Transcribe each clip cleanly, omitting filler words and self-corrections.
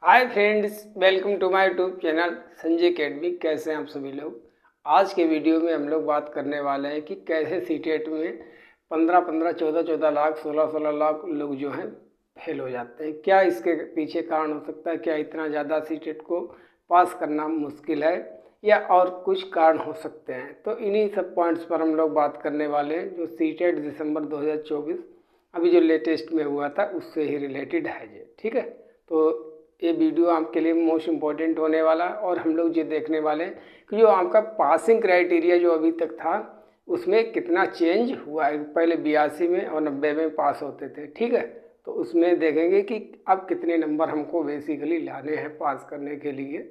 Hi friends, welcome to my YouTube channel Sanjay academy. कैसे हैं आप सभी लोग। आज के वीडियो में हम लोग बात करने वाले हैं कि कैसे सीटेट में 15-15, 14-14 लाख, 16-16 लाख लोग जो हैं फेल हो जाते हैं। क्या इसके पीछे कारण हो सकता है? क्या इतना ज़्यादा सीटेट को पास करना मुश्किल है या और कुछ कारण हो सकते हैं? तो इन्हीं सब पॉइंट्स पर हम लोग बात करने वाले हैं। जो सीटेट दिसंबर 2024 अभी जो लेटेस्ट में हुआ था उससे ही रिलेटेड है ये, ठीक है। तो ये वीडियो आपके लिए मोस्ट इम्पॉर्टेंट होने वाला है और हम लोग ये देखने वाले हैं कि जो आपका पासिंग क्राइटेरिया जो अभी तक था उसमें कितना चेंज हुआ है। पहले 82 में और 90 में पास होते थे, ठीक है। तो उसमें देखेंगे कि अब कितने नंबर हमको बेसिकली लाने हैं पास करने के लिए,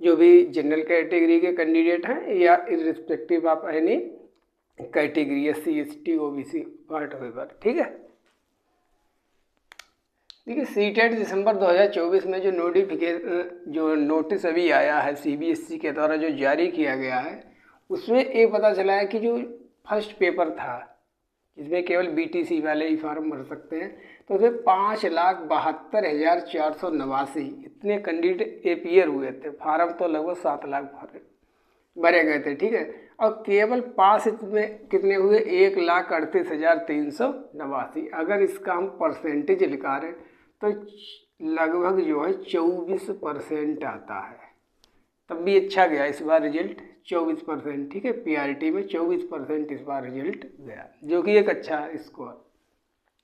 जो भी जनरल कैटेगरी के कैंडिडेट हैं या irrespective of any category, SC ST OBC whatever, ठीक है। देखिए, सीटेट दिसंबर 2024 में जो नोटिस अभी आया है CBSE के द्वारा जो जारी किया गया है, उसमें ये पता चला है कि जो फर्स्ट पेपर था जिसमें केवल BTC वाले ही फॉर्म भर सकते हैं, तो उसमें 5,72,489 इतने कैंडिडेट अपीयर हुए थे। फार्म तो लगभग 7 लाख भरे गए थे, ठीक है। और केवल पास में कितने हुए? 1,38,389। अगर इसका हम परसेंटेज निकाल रहे तो लगभग जो है 24% आता है। तब भी अच्छा गया इस बार रिजल्ट, 24%, ठीक है। PRT में 24% इस बार रिजल्ट गया, जो कि एक अच्छा स्कोर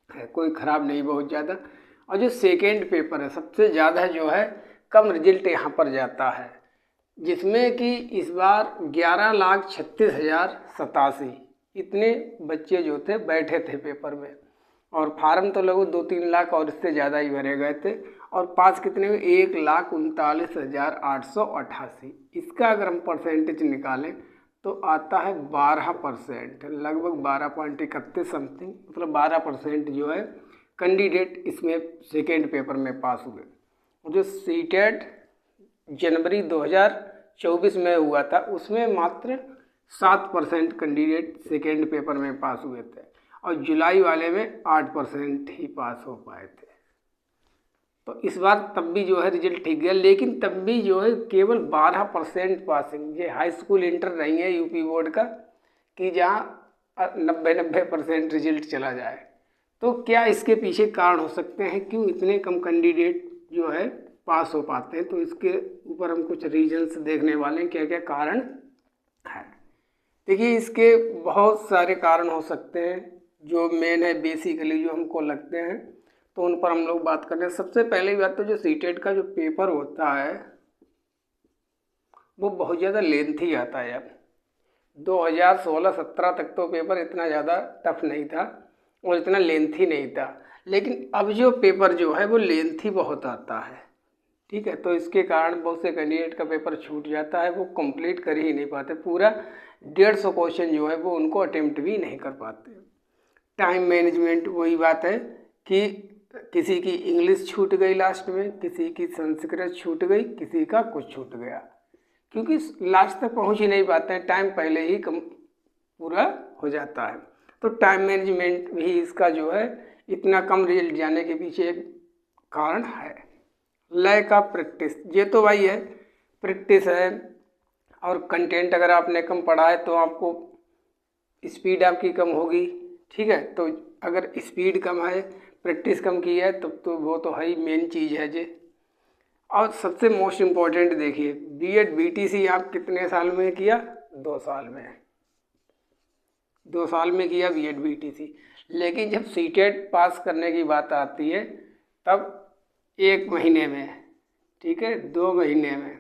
है, कोई ख़राब नहीं बहुत ज़्यादा। और जो सेकेंड पेपर है सबसे ज़्यादा जो है कम रिजल्ट यहाँ पर जाता है, जिसमें कि इस बार 11,36,087 इतने बच्चे जो थे बैठे थे पेपर में, और फार्म तो लगभग 2-3 लाख और इससे ज़्यादा ही भरे गए थे। और पास कितने हुए? 1,39,888। इसका अगर हम परसेंटेज निकालें तो आता है 12%, लगभग 12.31 समथिंग, मतलब 12% जो है कैंडिडेट इसमें सेकेंड पेपर में पास हुए। जो सीटेट जनवरी 2024 में हुआ था उसमें मात्र 7% कैंडिडेट सेकेंड पेपर में पास हुए थे, और जुलाई वाले में 8% ही पास हो पाए थे। तो इस बार तब भी जो है रिजल्ट ठीक गया, लेकिन तब भी जो है केवल 12% पासिंग। ये हाई स्कूल इंटर नहीं है यूपी बोर्ड का कि जहाँ 90% रिजल्ट चला जाए। तो क्या इसके पीछे कारण हो सकते हैं? क्यों इतने कम कैंडिडेट जो है पास हो पाते हैं? तो इसके ऊपर हम कुछ रीजन्स देखने वाले हैं, क्या क्या कारण है। देखिए, इसके बहुत सारे कारण हो सकते हैं। जो मेन है बेसिकली जो हमको लगते हैं तो उन पर हम लोग बात करते हैं। सबसे पहले बात तो जो सीटेट का जो पेपर होता है वो बहुत ज़्यादा लेंथी आता है। अब 2016-17 तक तो पेपर इतना ज़्यादा टफ नहीं था और इतना लेंथी नहीं था, लेकिन अब जो पेपर जो है वो लेंथी बहुत आता है, ठीक है। तो इसके कारण बहुत से कैंडिडेट का पेपर छूट जाता है, वो कंप्लीट कर ही नहीं पाते। पूरा 150 क्वेश्चन जो है वो उनको अटेम्प्ट भी नहीं कर पाते। टाइम मैनेजमेंट, वही बात है कि किसी की इंग्लिश छूट गई लास्ट में, किसी की संस्कृत छूट गई, किसी का कुछ छूट गया, क्योंकि लास्ट तक पहुंच ही नहीं पाते हैं, टाइम पहले ही कम पूरा हो जाता है। तो टाइम मैनेजमेंट भी इसका जो है इतना कम रिजल्ट जाने के पीछे एक कारण है। लैक ऑफ प्रैक्टिस, ये तो भाई है, प्रैक्टिस है। और कंटेंट अगर आपने कम पढ़ा है तो आपको स्पीड आपकी कम होगी, ठीक है। तो अगर स्पीड कम है, प्रैक्टिस कम की है, तब तो वो तो है ही, मेन चीज़ है जे। और सबसे मोस्ट इम्पॉर्टेंट देखिए, B.Ed BTC आप कितने साल में किया? 2 साल में, 2 साल में किया B.Ed BTC। लेकिन जब सीटेट पास करने की बात आती है तब 1 महीने में, ठीक है, 2 महीने में,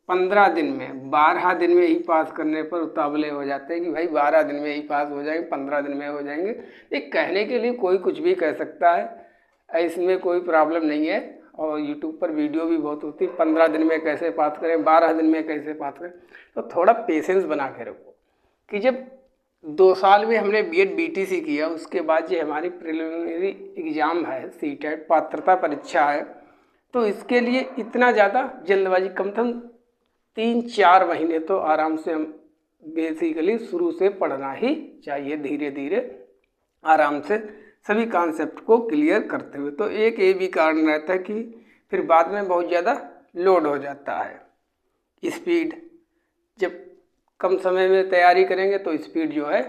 15 दिन में, 12 दिन में ही पास करने पर उतावले हो जाते हैं कि भाई 12 दिन में ही पास हो जाएंगे, 15 दिन में हो जाएंगे। ये कहने के लिए कोई कुछ भी कह सकता है, इसमें कोई प्रॉब्लम नहीं है। और यूट्यूब पर वीडियो भी बहुत होती है, 15 दिन में कैसे पास करें, 12 दिन में कैसे पास करें। तो थोड़ा पेशेंस बना के रखो कि जब 2 साल में हमने B.Ed BTC किया, उसके बाद जो हमारी प्रिलिमिनरी एग्ज़ाम है, सीटेट पात्रता परीक्षा है, तो इसके लिए इतना ज़्यादा जल्दबाजी, कम से कम 3-4 महीने तो आराम से हम बेसिकली शुरू से पढ़ना ही चाहिए, धीरे धीरे आराम से सभी कॉन्सेप्ट को क्लियर करते हुए। तो एक ये भी कारण रहता है कि फिर बाद में बहुत ज़्यादा लोड हो जाता है। स्पीड, जब कम समय में तैयारी करेंगे तो स्पीड जो है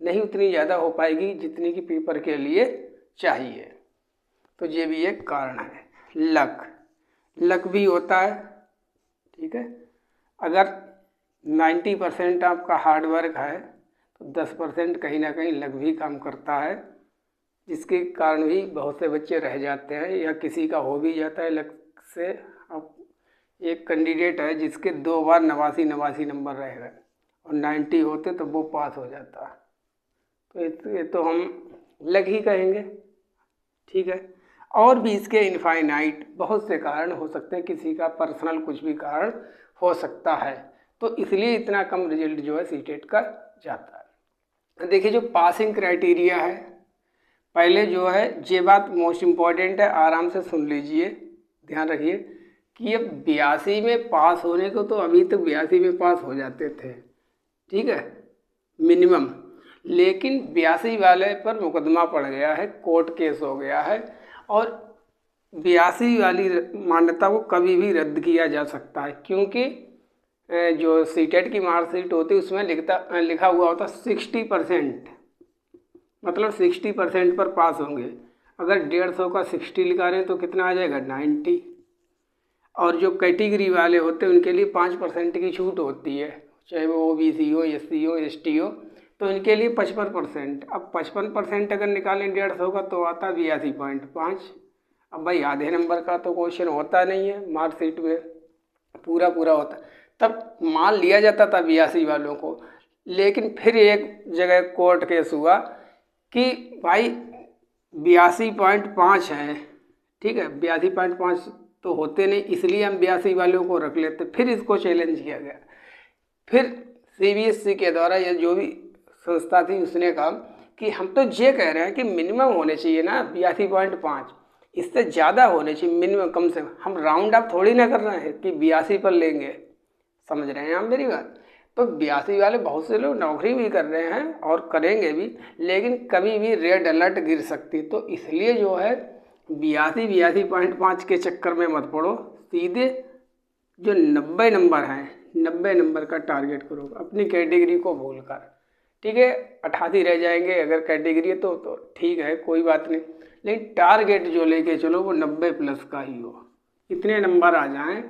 नहीं उतनी ज़्यादा हो पाएगी जितनी कि पेपर के लिए चाहिए। तो ये भी एक कारण है। लक भी होता है, ठीक है। अगर 90% आपका हार्ड वर्क है तो 10% कहीं ना कहीं लक भी काम करता है, जिसके कारण भी बहुत से बच्चे रह जाते हैं या किसी का हो भी जाता है लक से। अब एक कैंडिडेट है जिसके 2 बार 89 नंबर रह गए और 90 होते तो वो पास हो जाता। तो ये तो हम लक ही कहेंगे, ठीक है। और भी इसके इनफाइनाइट बहुत से कारण हो सकते हैं, किसी का पर्सनल कुछ भी कारण हो सकता है, तो इसलिए इतना कम रिजल्ट जो है सीटेट का जाता है। देखिए जो पासिंग क्राइटेरिया है, पहले जो है ये बात मोस्ट इम्पॉर्टेंट है, आराम से सुन लीजिए, ध्यान रखिए कि ये 82 में पास होने को तो अभी तक 82 में पास हो जाते थे, ठीक है, मिनिमम। लेकिन 82 वाले पर मुकदमा पड़ गया है, कोर्ट केस हो गया है और 82 वाली मान्यता को कभी भी रद्द किया जा सकता है, क्योंकि जो सीटेट की मार्कशीट होती है उसमें लिखा हुआ होता 60%, मतलब 60% पर पास होंगे। अगर 150 का 60 लिखा रहे हैं तो कितना आ जाएगा 90। और जो कैटेगरी वाले होते हैं उनके लिए 5% की छूट होती है, चाहे वो OBC हो, SC हो, ST हो, तो इनके लिए 55%। अब 55% अगर निकालें 150 का तो आता 82.5। अब भाई आधे नंबर का तो क्वेश्चन होता नहीं है मार्कशीट में, पूरा होता, तब मान लिया जाता था 82 वालों को। लेकिन फिर एक जगह कोर्ट केस हुआ कि भाई 82.5 है, ठीक है, 82.5 तो होते नहीं, इसलिए हम 82 वालों को रख लेते। फिर इसको चैलेंज किया गया, फिर CBSE के द्वारा या जो भी संस्था थी उसने कहा कि हम तो ये कह रहे हैं कि मिनिमम होने चाहिए ना 82.5, इससे ज़्यादा होने चाहिए मिनिमम, कम से कम। हम राउंड अप थोड़ी ना कर रहे हैं कि 82 पर लेंगे, समझ रहे हैं आप मेरी बात। तो 82 वाले बहुत से लोग नौकरी भी कर रहे हैं और करेंगे भी, लेकिन कभी भी रेड अलर्ट गिर सकती। तो इसलिए जो है 82.5 के चक्कर में मत पड़ो, सीधे जो 90 नंबर हैं 90 नंबर का टारगेट करो अपनी कैटेगरी को भूलकर, ठीक है। 88 रह जाएंगे अगर कैटेगरी तो ठीक है, कोई बात नहीं, लेकिन टारगेट जो लेके चलो वो 90 प्लस का ही हो। इतने नंबर आ जाएं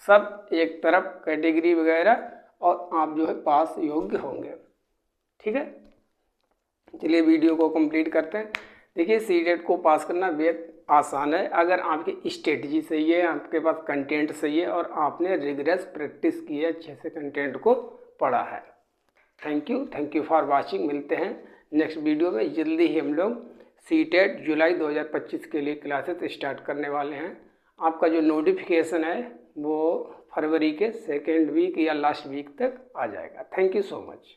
सब एक तरफ कैटेगरी वगैरह, और आप जो है पास योग्य होंगे, ठीक है। चलिए वीडियो को कंप्लीट करते हैं। देखिए सीटेट को पास करना बेहद आसान है अगर आपकी स्ट्रेटजी सही है, आपके पास कंटेंट सही है और आपने रिगरस प्रैक्टिस की है, अच्छे से कंटेंट को पढ़ा है। Thank you for watching. मिलते हैं नेक्स्ट वीडियो में। जल्दी ही हम लोग सीटेट जुलाई 2025 के लिए क्लासेस स्टार्ट करने वाले हैं। आपका जो नोटिफिकेशन है वो फरवरी के 2nd वीक या लास्ट वीक तक आ जाएगा। Thank you so much.